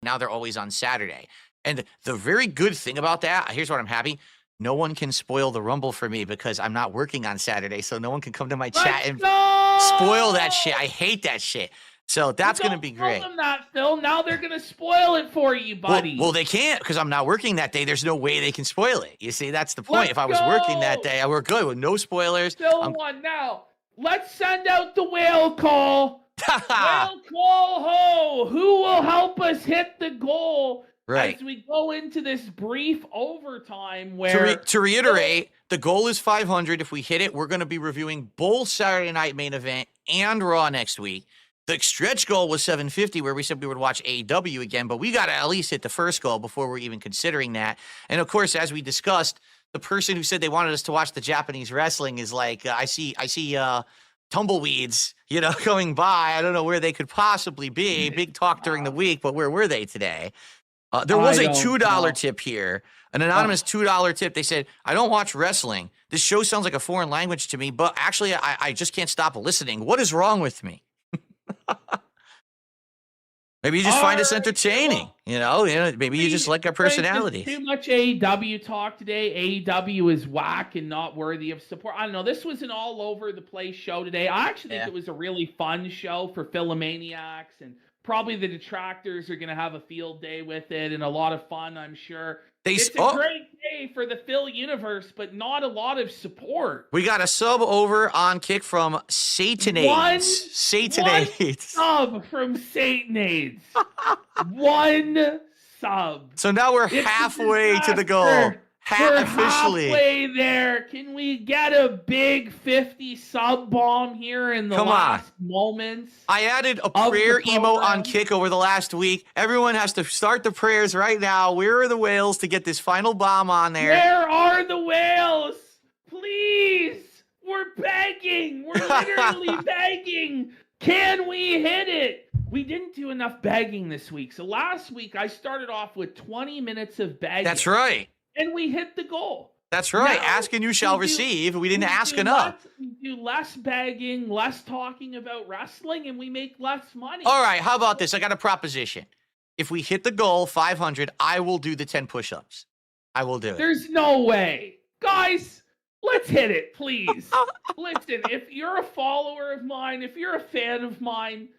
Now they're always on Saturday. And the very good thing about that, here's what I'm happy. No one can spoil the Rumble for me because I'm not working on Saturday, so no one can come to my chat and spoil that shit. I hate that shit. So that's going to be great. Tell them that, Phil. Now they're going to spoil it for you, buddy. Well, they can't because I'm not working that day. There's no way they can spoil it. You see, that's the point. If I was working that day, I work good with no spoilers. Phil won now. Let's send out the whale call. Whale call, ho! Who will help us hit the goal as we go into this brief overtime where... To reiterate, the goal is 500. If we hit it, we're going to be reviewing both Saturday Night Main Event and Raw next week. The stretch goal was 750, where we said we would watch AEW again, but we got to at least hit the first goal before we're even considering that. And, of course, as we discussed, the person who said they wanted us to watch the Japanese wrestling is like, I see tumbleweeds, going by. I don't know where they could possibly be. Big talk during the week, but where were they today? There was a $2 tip here, an anonymous $2 tip. They said, I don't watch wrestling. This show sounds like a foreign language to me, but actually I just can't stop listening. What is wrong with me? Maybe you just find us entertaining, maybe you just like our personality. Too much AEW talk today. AEW is whack and not worthy of support. I don't know. This was an all over the place show today. I actually think it was a really fun show for Philomaniacs, and probably the detractors are going to have a field day with it and a lot of fun, I'm sure. It's a great day for the Phil universe, but not a lot of support. We got a sub over on Kick from Satanades. One sub from Satanades. One sub. So now we're halfway to the goal. We're halfway there. Can we get a big 50 sub bomb here in the last moments? I added a prayer emote on Kick over the last week. Everyone has to start the prayers right now. Where are the whales to get this final bomb on there? Where are the whales? Please. We're begging. We're literally begging. Can we hit it? We didn't do enough begging this week. So last week I started off with 20 minutes of begging. That's right. And we hit the goal. That's right. Now, ask and you shall receive. We didn't ask enough. We do less begging, less talking about wrestling, and we make less money. All right. How about this? I got a proposition. If we hit the goal, 500, I will do the 10 push-ups. I will do it. There's no way. Guys, let's hit it, please. Listen, if you're a follower of mine, if you're a fan of mine,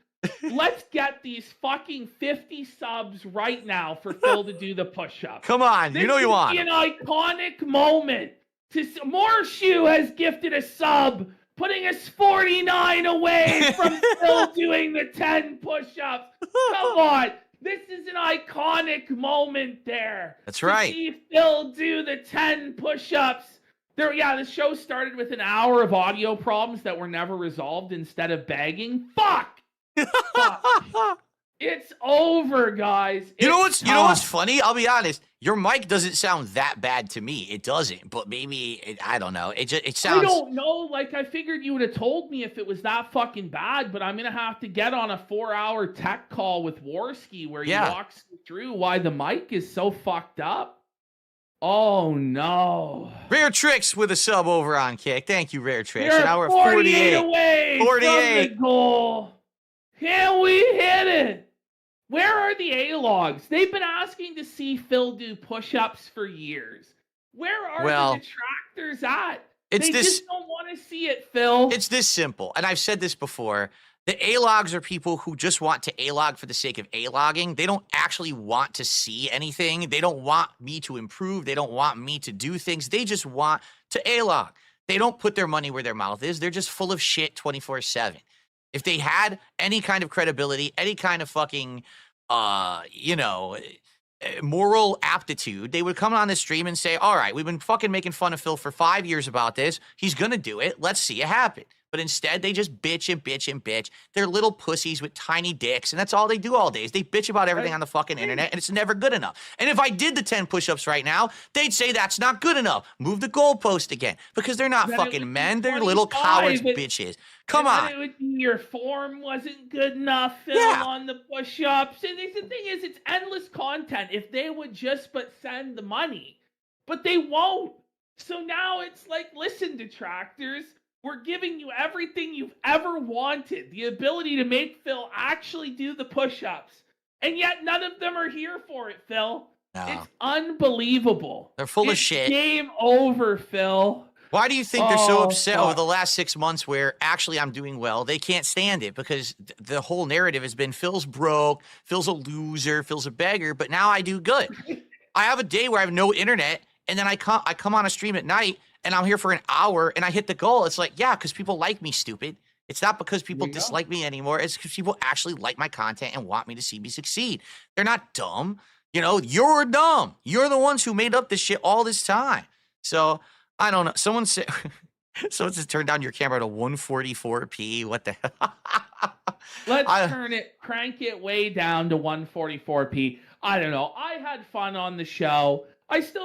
let's get these fucking 50 subs right now for Phil to do the push-up. Come on, you know you want. This is an iconic moment. Morshoe has gifted a sub, putting us 49 away from Phil doing the 10 push-ups. Come on. This is an iconic moment there. That's right. To see Phil do the 10 push-ups. The show started with an hour of audio problems that were never resolved instead of begging. Fuck! It's over, guys. You know what's funny? I'll be honest. Your mic doesn't sound that bad to me. It doesn't, but maybe I don't know. It sounds. I don't know. Like, I figured you would have told me if it was that fucking bad, but I'm gonna have to get on a 4-hour tech call with Warski where he walks through why the mic is so fucked up. Oh no! Rare Tricks with a sub over on Kick. Thank you, Rare Tricks. You're now we're 48 away 48 from the goal. Can we hit it? Where are the A-logs? They've been asking to see Phil do push-ups for years. Where are the detractors at? They just don't want to see it, Phil. It's this simple, and I've said this before. The A-logs are people who just want to A-log for the sake of A-logging. They don't actually want to see anything. They don't want me to improve. They don't want me to do things. They just want to A-log. They don't put their money where their mouth is. They're just full of shit 24/7. If they had any kind of credibility, any kind of fucking, moral aptitude, they would come on this stream and say, all right, we've been fucking making fun of Phil for 5 years about this. He's going to do it. Let's see it happen. But instead, they just bitch and bitch and bitch. They're little pussies with tiny dicks, and that's all they do all day is they bitch about everything on the fucking internet, and it's never good enough. And if I did the 10 push-ups right now, they'd say that's not good enough. Move the goalpost again, because they're not fucking men. They're little cowards bitches. Come on. It would be your form wasn't good enough, Phil, on the push-ups. And the thing is, it's endless content if they would just but send the money. But they won't. So now it's like, listen, detractors, we're giving you everything you've ever wanted. The ability to make Phil actually do the push-ups. And yet none of them are here for it, Phil. No. It's unbelievable. They're full of It's shit. Game over, Phil. Why do you think they're so upset over fuck. the last 6 months where actually I'm doing well? They can't stand it because the whole narrative has been Phil's broke, Phil's a loser, Phil's a beggar, but now I do good. I have a day where I have no internet, and then I come on a stream at night, and I'm here for an hour, and I hit the goal. It's like, yeah, because people like me, stupid. It's not because people dislike me anymore. It's because people actually like my content and want me to see me succeed. They're not dumb. You know, you're dumb. You're the ones who made up this shit all this time. So I don't know. Someone said turn down your camera to 144p. What the hell? Let's crank it way down to 144p. I don't know. I had fun on the show.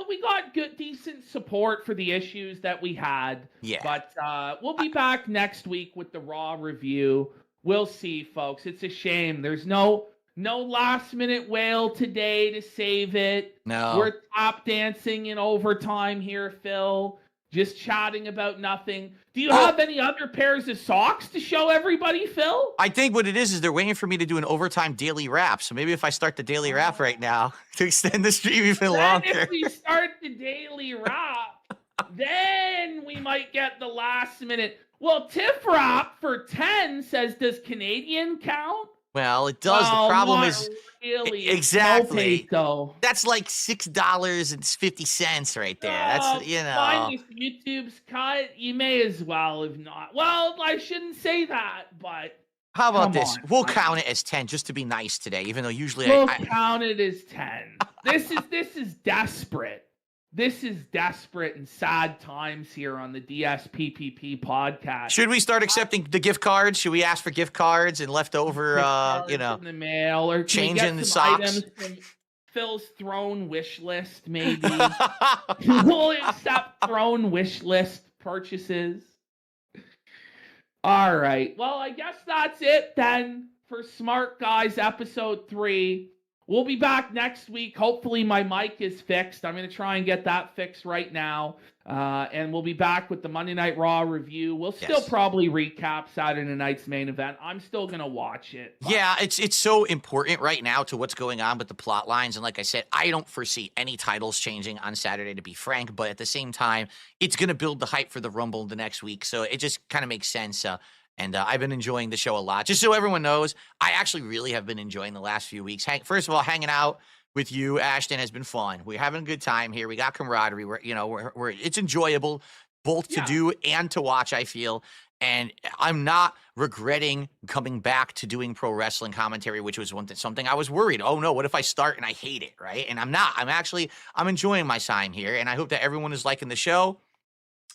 We got good, decent support for the issues that we had. Yeah. But we'll be back next week with the Raw review. We'll see, folks. It's a shame. There's no last minute whale today to save it. No. We're tap dancing in overtime here, Phil. Just chatting about nothing. Do you have any other pairs of socks to show everybody, Phil? I think what it is they're waiting for me to do an overtime daily wrap. So maybe if I start the daily wrap right now to extend the stream even longer. If we start the daily wrap, then we might get the last minute. Well, Tiff Wrap for 10 says, does Canadian count? Well, it does. The problem is really. exactly. No, that's like $6.50 right there. That's Find YouTube's cut. You may as well have not. Well, I shouldn't say that, but how about this? We'll count it as 10 just to be nice today, even though usually we'll count it as 10. This is desperate. This is desperate and sad times here on the DSPPP podcast. Should we start accepting the gift cards? Should we ask for gift cards and leftover, in the mail, or changing the socks? From Phil's throne wish list, maybe. We'll accept throne wish list purchases. All right. Well, I guess that's it then for Smart Guys episode 3. We'll be back next week. Hopefully my mic is fixed. I'm going to try and get that fixed right now. And we'll be back with the Monday Night Raw review. We'll still probably recap Saturday night's main event. I'm still going to watch it. But... yeah, it's so important right now to what's going on with the plot lines. And like I said, I don't foresee any titles changing on Saturday, to be frank. But at the same time, it's going to build the hype for the Rumble the next week. So it just kind of makes sense. And I've been enjoying the show a lot. Just so everyone knows, I actually really have been enjoying the last few weeks. First of all, hanging out with you, Ashton, has been fun. We're having a good time here. We got camaraderie. It's enjoyable both to do and to watch, I feel. And I'm not regretting coming back to doing pro wrestling commentary, which was something I was worried. Oh no, what if I start and I hate it, right? And I'm not. I'm enjoying my time here, and I hope that everyone is liking the show.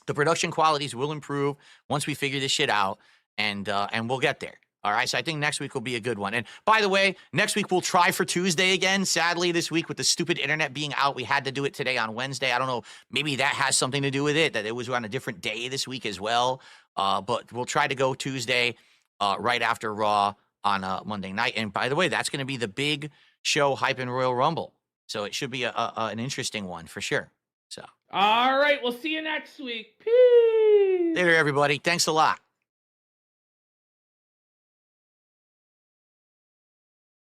The production qualities will improve once we figure this shit out. And we'll get there. All right, so I think next week will be a good one. And by the way, next week we'll try for Tuesday again. Sadly, this week with the stupid internet being out, we had to do it today on Wednesday. I don't know, maybe that has something to do with it, that it was on a different day this week as well. But we'll try to go Tuesday right after Raw on Monday night. And by the way, that's going to be the big show, Hype and Royal Rumble. So it should be an interesting one for sure. So. All right, we'll see you next week. Peace. Later, everybody. Thanks a lot.